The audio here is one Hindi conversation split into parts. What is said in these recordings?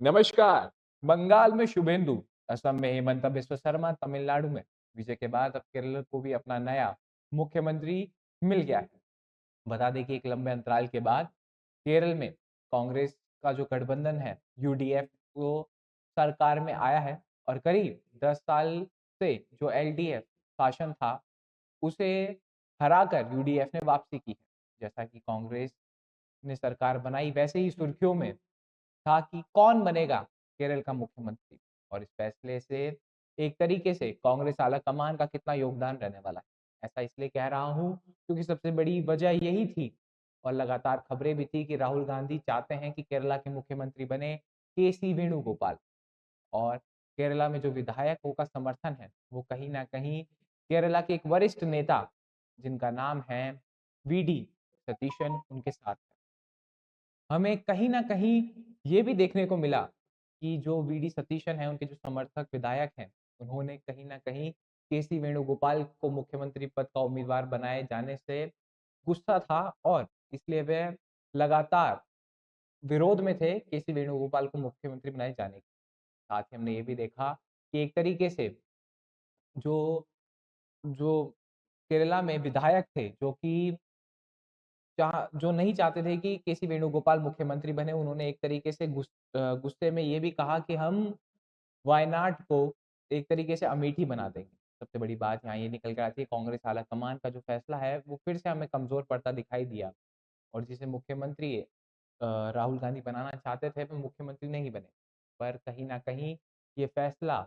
नमस्कार। बंगाल में शुभेंदु, असम में हेमंत बिस्वा शर्मा, तमिलनाडु में विजय के बाद अब केरल को भी अपना नया मुख्यमंत्री मिल गया है। बता दें कि एक लंबे अंतराल के बाद केरल में कांग्रेस का जो गठबंधन है यूडीएफ वो सरकार में आया है और करीब 10 साल से जो एलडीएफ शासन था उसे हराकर यूडीएफ ने वापसी की है। जैसा कि कांग्रेस ने सरकार बनाई वैसे ही सुर्खियों में था कि कौन बनेगा केरल का मुख्यमंत्री। और इस फैसले से एक तरीके से कांग्रेस आलाकमान का कितना योगदान रहने वाला है ऐसा इसलिए कह रहा हूँ क्योंकि सबसे बड़ी वजह यही थी और लगातार खबरें भी थी कि राहुल गांधी चाहते हैं कि केरला के मुख्यमंत्री बने केसी वेणुगोपाल। और केरला में जो विधायकों का समर्थन है वो कहीं ना कहीं केरला के एक वरिष्ठ नेता जिनका नाम है वीडी सतीशन उनके साथ है। हमें कहीं न कहीं ये भी देखने को मिला कि जो वीडी सतीशन हैं, उनके जो समर्थक विधायक हैं, उन्होंने कहीं न कहीं केसी वेणुगोपाल को मुख्यमंत्री पद का उम्मीदवार बनाए जाने से गुस्सा था और इसलिए वे लगातार विरोध में थे केसी वेणुगोपाल को मुख्यमंत्री बनाए जाने के। साथ ही हमने ये भी देखा कि एक तरीके से जो जो केरला में विधायक थे, जो नहीं चाहते थे कि केसी वेणुगोपाल मुख्यमंत्री बने, उन्होंने एक तरीके से गुस्से में ये भी कहा कि हम वायनाड को एक तरीके से अमेठी बना देंगे। सबसे बड़ी बात यहाँ ये निकल कर आती है कांग्रेस आलाकमान का जो फैसला है वो फिर से हमें कमज़ोर पड़ता दिखाई दिया और जिसे मुख्यमंत्री राहुल गांधी बनाना चाहते थे वो मुख्यमंत्री नहीं बने। पर कहीं न कहीं ये फैसला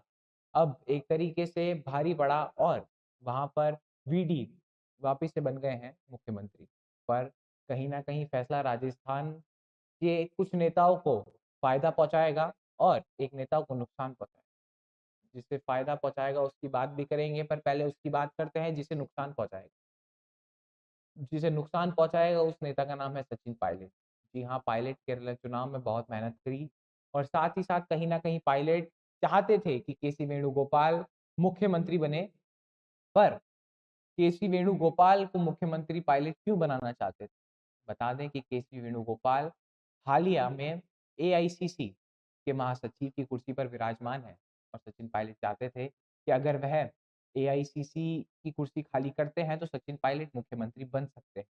अब एक तरीके से भारी पड़ा और वहाँ पर वीडी वापिस से बन गए हैं मुख्यमंत्री। पर कहीं न कहीं फैसला राजस्थान के कुछ नेताओं को फ़ायदा पहुँचाएगा और एक नेता को नुकसान पहुँचाएगा। जिसे फ़ायदा पहुँचाएगा उसकी बात भी करेंगे पर पहले उसकी बात करते हैं जिसे नुकसान पहुँचाएगा। जिसे नुकसान पहुँचाएगा उस नेता का नाम है सचिन पायलट। जी हाँ, पायलट केरल चुनाव में बहुत मेहनत करी और साथ ही साथ कहीं न कहीं पायलट चाहते थे कि केसी वेणुगोपाल मुख्यमंत्री बने। पर केसी वेणुगोपाल को मुख्यमंत्री पायलट क्यों बनाना चाहते थे? बता दें कि केसी वेणुगोपाल हालिया में एआईसीसी के महासचिव की कुर्सी पर विराजमान है और सचिन पायलट चाहते थे कि अगर वह एआईसीसी की कुर्सी खाली करते हैं तो सचिन पायलट मुख्यमंत्री बन सकते हैं।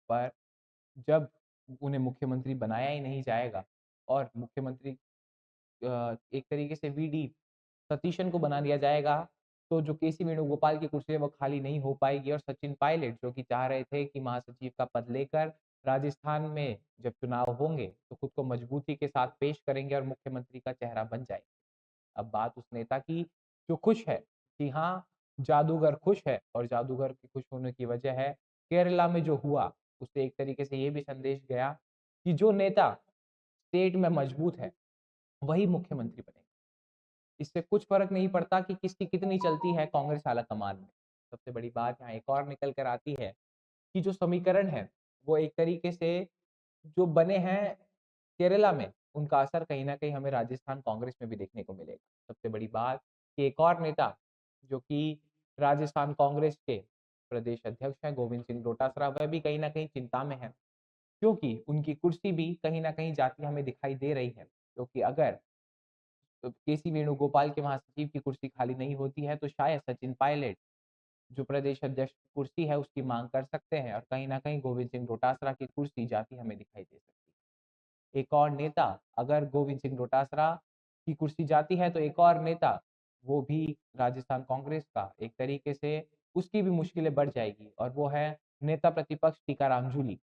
पर जब उन्हें मुख्यमंत्री बनाया ही नहीं जाएगा और मुख्यमंत्री एक तरीके से वीडी सतीशन को बना दिया जाएगा, तो जो केसी वेणुगोपाल की कुर्सी है वो खाली नहीं हो पाएगी और सचिन पायलट जो कि चाह रहे थे कि महासचिव का पद लेकर राजस्थान में जब चुनाव होंगे, तो खुद को मजबूती के साथ पेश करेंगे और मुख्यमंत्री का चेहरा बन जाएँगे। अब बात उस नेता की जो खुश है कि हाँ, जादूगर खुश है और जादूगर के खुश होने की वजह है केरला में जो हुआ, उससे एक तरीके से ये भी संदेश गया कि जो नेता स्टेट में मजबूत है, वही मुख्यमंत्री बनेगा। इससे कुछ फ़र्क नहीं पड़ता कि किसकी कितनी चलती है कांग्रेस आला-कमान में। सबसे बड़ी बात यहाँ एक और निकल कर आती है कि जो समीकरण है, वो एक तरीके से जो बने हैं केरला में, उनका असर कहीं न कहीं हमें राजस्थान कांग्रेस में भी देखने को मिलेगा। सबसे बड़ी बात कि एक और नेता जो कि राजस्थान कांग्रेस के प्रदेश अध्यक्ष हैं गोविंद सिंह डोटासरा, वह भी कहीं न कहीं चिंता में हैं, क्योंकि उनकी कुर्सी भी कहीं न कहीं जाती हमें दिखाई दे रही है। क्योंकि अगर तो केसी वेणुगोपाल के महासचिव की कुर्सी खाली नहीं होती है, तो शायद सचिन पायलट जो प्रदेश अध्यक्ष की कुर्सी है, उसकी माँग कर सकते हैं और कहीं न कहीं गोविंद सिंह डोटासरा की कुर्सी जाती हमें दिखाई दे सकती है। एक और नेता अगर गोविंद सिंह डोटासरा की कुर्सी जाती है, तो एक और नेता, वो भी राजस्थान कांग्रेस का एक तरीके से उसकी भी मुश्किलें बढ़ जाएगी और वो है नेता प्रतिपक्ष टीकाराम जूली।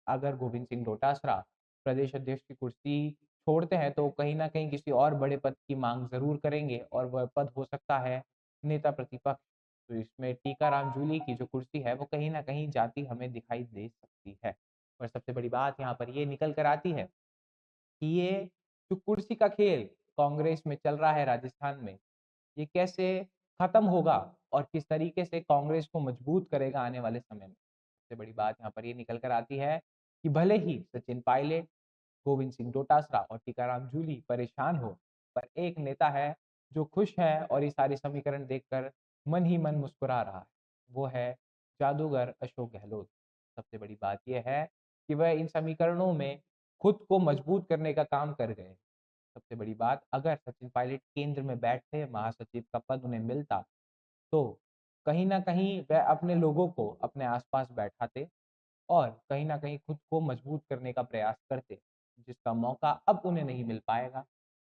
अगर गोविंद सिंह डोटासरा प्रदेश अध्यक्ष की कुर्सी छोड़ते हैं, तो कहीं न कहीं किसी और बड़े पद की माँग ज़रूर करेंगे और वह पद हो सकता है नेता प्रतिपक्ष। तो इसमें टीकाराम जूली की जो कुर्सी है, वो कहीं न कहीं जाती हमें दिखाई दे सकती है। और सबसे बड़ी बात यहाँ पर ये निकल कर आती है कि ये जो कुर्सी का खेल कांग्रेस में चल रहा है राजस्थान में, ये कैसे खत्म होगा और किस तरीके से कांग्रेस को मजबूत करेगा आने वाले समय में। सबसे बड़ी बात यहाँ पर ये निकल कर आती है कि भले ही सचिन पायलट, गोविंद सिंह डोटासरा और टीकाराम जूली परेशान हो, पर एक नेता है जो खुश है और ये सारे समीकरण देखकर मन ही मन मुस्कुरा रहा है। वो है जादूगर अशोक गहलोत। सबसे बड़ी बात ये है कि वह इन समीकरणों में खुद को मजबूत करने का काम कर गए। सबसे बड़ी बात, अगर सचिन पायलट केंद्र में बैठते, महासचिव का पद उन्हें मिलता, तो कहीं न कहीं वह अपने लोगों को अपने आस-पास बैठाते और कहीं न कहीं खुद को मजबूत करने का प्रयास करते, जिसका मौका अब उन्हें नहीं मिल पाएगा।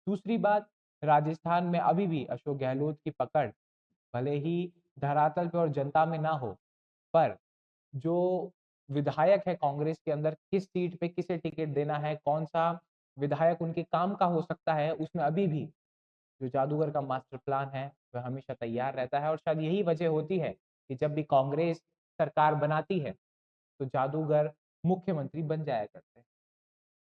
दूसरी बात, राजस्थान में अभी भी अशोक गहलोत की पकड़ भले ही धरातल पे और जनता में ना हो, पर जो विधायक है कांग्रेस के अंदर, किस सीट पे किसे टिकट देना है, कौन-सा विधायक उनके काम का हो सकता है, उसमें अभी भी जो जादूगर का मास्टर प्लान है, वह हमेशा तैयार रहता है और शायद यही वजह होती है कि जब भी कांग्रेस सरकार बनाती है, तो जादूगर मुख्यमंत्री बन जाया करते हैं।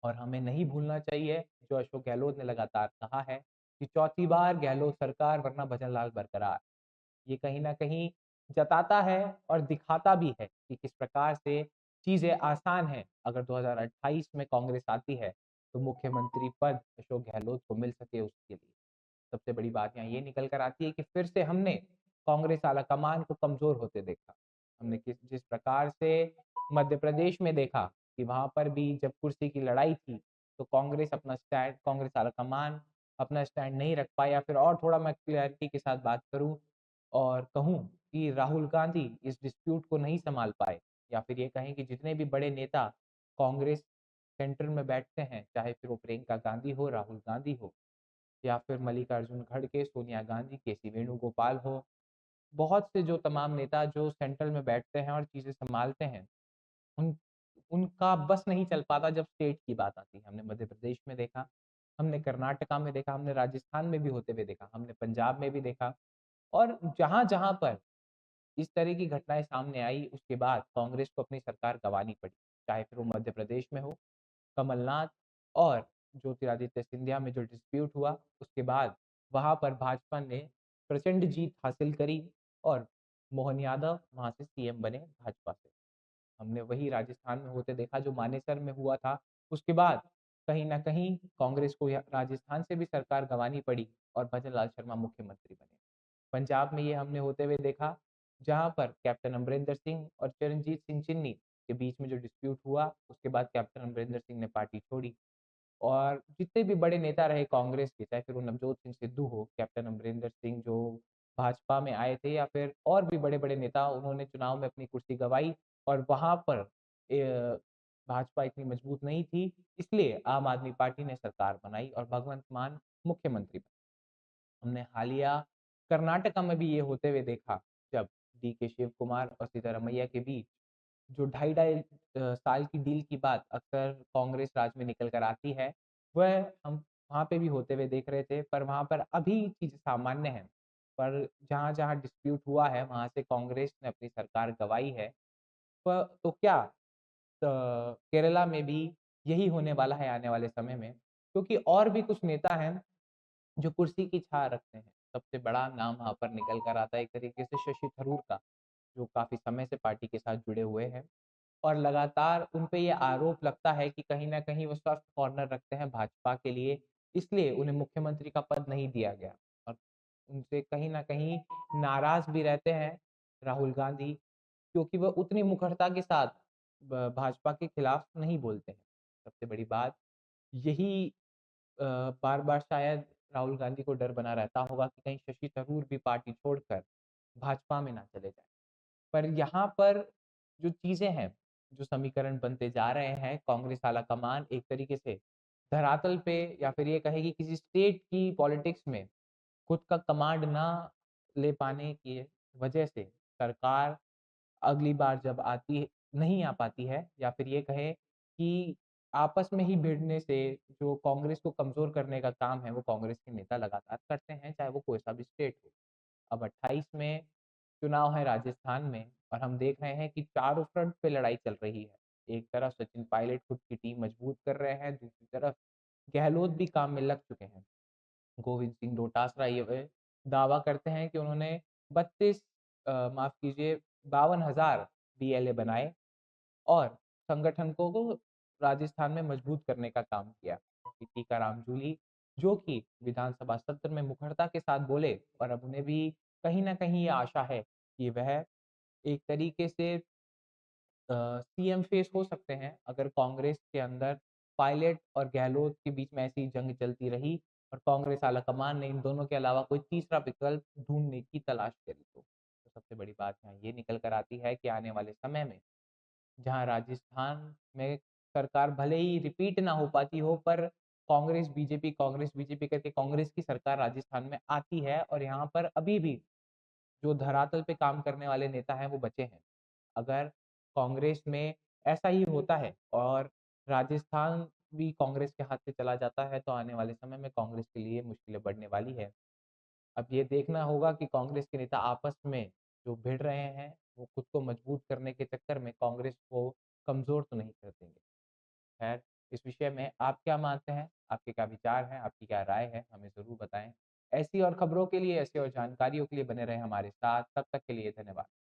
और हमें नहीं भूलना चाहिए, जो अशोक गहलोत ने लगातार कहा है कि चौथी बार गहलोत सरकार वरना भजनलाल बरकरार। ये कहीं न कहीं जताता है और दिखाता भी है कि किस प्रकार से चीज़ें आसान हैं। अगर 2028 में कांग्रेस आती है, तो मुख्यमंत्री पद अशोक गहलोत को मिल सके उसके लिए। सबसे बड़ी बात यहाँ ये निकल कर आती है कि फिर से हमने कांग्रेस आलाकमान को कमज़ोर होते देखा। हमने किस जिस प्रकार से मध्य प्रदेश में देखा कि वहाँ पर भी जब कुर्सी की लड़ाई थी, तो कांग्रेस आलाकमान अपना स्टैंड नहीं रख पाया। फिर और थोड़ा मैं क्लैरिटी के साथ बात करूँ और कहूँ कि राहुल गांधी इस डिस्प्यूट को नहीं सँभाल पाए, या फिर ये कहें कि जितने भी बड़े नेता कांग्रेस सेंटर में बैठते हैं, चाहे फिर वो प्रियंका गांधी हो, राहुल गांधी हो या फिर मल्लिकार्जुन खड़गे, सोनिया गांधी, केसी वेणुगोपाल हो, बहुत से जो तमाम नेता जो सेंट्रल में बैठते हैं और चीज़ें सँभालते हैं, उन उनका बस नहीं चल पाता जब स्टेट की बात आती है। हमने मध्य प्रदेश में देखा, हमने कर्नाटका में देखा, हमने राजस्थान में भी होते हुए देखा, हमने पंजाब में भी देखा और जहाँ-जहाँ पर इस तरह की घटनाएँ सामने आई, उसके बाद कांग्रेस को अपनी सरकार गँवानी पड़ी। चाहे फिर वो मध्य प्रदेश में हो, कमलनाथ और ज्योतिरादित्य सिंधिया में जो डिस्प्यूट हुआ, उसके बाद वहाँ पर भाजपा ने प्रचंड जीत हासिल करी और मोहन यादव वहाँ से सीएम बने भाजपा से। हमने वही राजस्थान में होते देखा जो मानेसर में हुआ था। उसके बाद कहीं न कहीं कांग्रेस को राजस्थान से भी सरकार गँवानी पड़ी और भजनलाल शर्मा मुख्यमंत्री बने। पंजाब में ये हमने होते हुए देखा, जहाँ पर कैप्टन अमरिंदर सिंह और चरणजीत सिंह चन्नी के बीच में जो डिस्प्यूट हुआ, उसके बाद कैप्टन अमरिंदर सिंह ने पार्टी छोड़ी। और जितने भी बड़े नेता रहे कांग्रेस के, चाहे फिर वो नवजोत सिंह सिद्धू हो, कैप्टन अमरिंदर सिंह जो भाजपा में आए थे या फिर और भी बड़े-बड़े नेता, उन्होंने चुनाव में अपनी कुर्सी गँवाई और वहाँ पर भाजपा इतनी मजबूत नहीं थी, इसलिए आम आदमी पार्टी ने सरकार बनाई और भगवंत मान मुख्यमंत्री बने। हमने हालिया कर्नाटका में भी ये होते हुए देखा, जब डीके शिव कुमार और सिद्धारमैया के बीच जो ढाई-ढाई साल की डील की बात अक्सर कांग्रेस राज में निकल कर आती है, वह हम वहाँ पे भी होते हुए देख रहे थे, पर वहाँ पर अभी चीज़ें सामान्य हैं। पर जहाँ-जहाँ डिस्प्यूट हुआ है, वहाँ से कांग्रेस ने अपनी सरकार गँवाई है। तो क्या केरला में भी यही होने वाला है आने वाले समय में? क्योंकि और भी कुछ नेता हैं जो कुर्सी की छाह रखते हैं। सबसे बड़ा नाम वहाँ पर निकल कर आता है एक तरीके से शशि थरूर का, जो काफ़ी समय से पार्टी के साथ जुड़े हुए हैं। और लगातार उन पे ये आरोप लगता है कि कहीं न कहीं वो सॉफ्ट कॉर्नर रखते हैं भाजपा के लिए, इसलिए उन्हें मुख्यमंत्री का पद नहीं दिया गया और उनसे कहीं न कहीं नाराज़ भी रहते हैं राहुल गांधी, क्योंकि वह उतनी मुखरता के साथ ब भाजपा के खिलाफ नहीं बोलते हैं। सबसे बड़ी बात यही बार-बार शायद राहुल गांधी को डर बना रहता होगा कि कहीं शशि थरूर भी पार्टी छोड़कर भाजपा में ना चले जाएँ। पर यहाँ पर जो चीज़ें हैं, जो समीकरण बनते जा रहे हैं, कांग्रेस आलाकमान एक तरीके से धरातल पे या फिर ये कहें कि किसी स्टेट की पॉलिटिक्स में खुद का कमांड ना ले पाने की वजह से सरकार अगली बार जब आती नहीं आ पाती है या फिर ये कहें कि आपस में ही भिड़ने से जो कांग्रेस को कमज़ोर करने का काम है, वो कांग्रेस के नेता लगातार करते हैं, चाहे वो कोई-सा भी स्टेट हो। अब 28 में चुनाव है राजस्थान में और हम देख रहे हैं कि चारों फ्रंट पे लड़ाई चल रही है। एक तरफ सचिन पायलट खुद की टीम मजबूत कर रहे हैं, दूसरी तरफ गहलोत भी काम में लग चुके हैं। गोविंद सिंह डोटासरा ये दावा करते हैं कि उन्होंने 32 माफ़ कीजिए 52,000 बीएलए बनाए और संगठन को राजस्थान में मजबूत करने का काम किया। कि टीकाराम जूली जो कि विधानसभा सत्र में मुखरता के साथ बोले और अब उन्हें भी कहीं न कहीं ये आशा है कि वह एक तरीके से सीएम फेस हो सकते हैं अगर कांग्रेस के अंदर पायलट और गहलोत के बीच में ऐसी जंग चलती रही और कांग्रेस आलाकमान ने इन दोनों के अलावा कोई तीसरा विकल्प ढूँढने की तलाश करी तो सबसे बड़ी बात यहाँ ये निकल कर आती है कि आने वाले समय में जहाँ राजस्थान में सरकार भले ही रिपीट ना हो पाती हो पर कांग्रेस बीजेपी करके कांग्रेस की सरकार राजस्थान में आती है और यहाँ पर अभी भी जो धरातल पे काम करने वाले नेता हैं वो बचे हैं। अगर कांग्रेस में ऐसा ही होता है और राजस्थान भी कांग्रेस के हाथ से चला जाता है तो आने वाले समय में कांग्रेस के लिए मुश्किलें बढ़ने वाली है। अब ये देखना होगा कि कांग्रेस के नेता आपस में जो भिड़ रहे हैं, वो खुद को मजबूत करने के चक्कर में कांग्रेस को कमज़ोर तो नहीं कर देंगे। खैर, इस विषय में आप क्या मानते हैं? आपके क्या विचार हैं? आपकी क्या राय है? हमें ज़रूर बताएँ। ऐसी और खबरों के लिए, ऐसी और जानकारियों के लिए बने रहें हमारे साथ। तब तक के लिए धन्यवाद।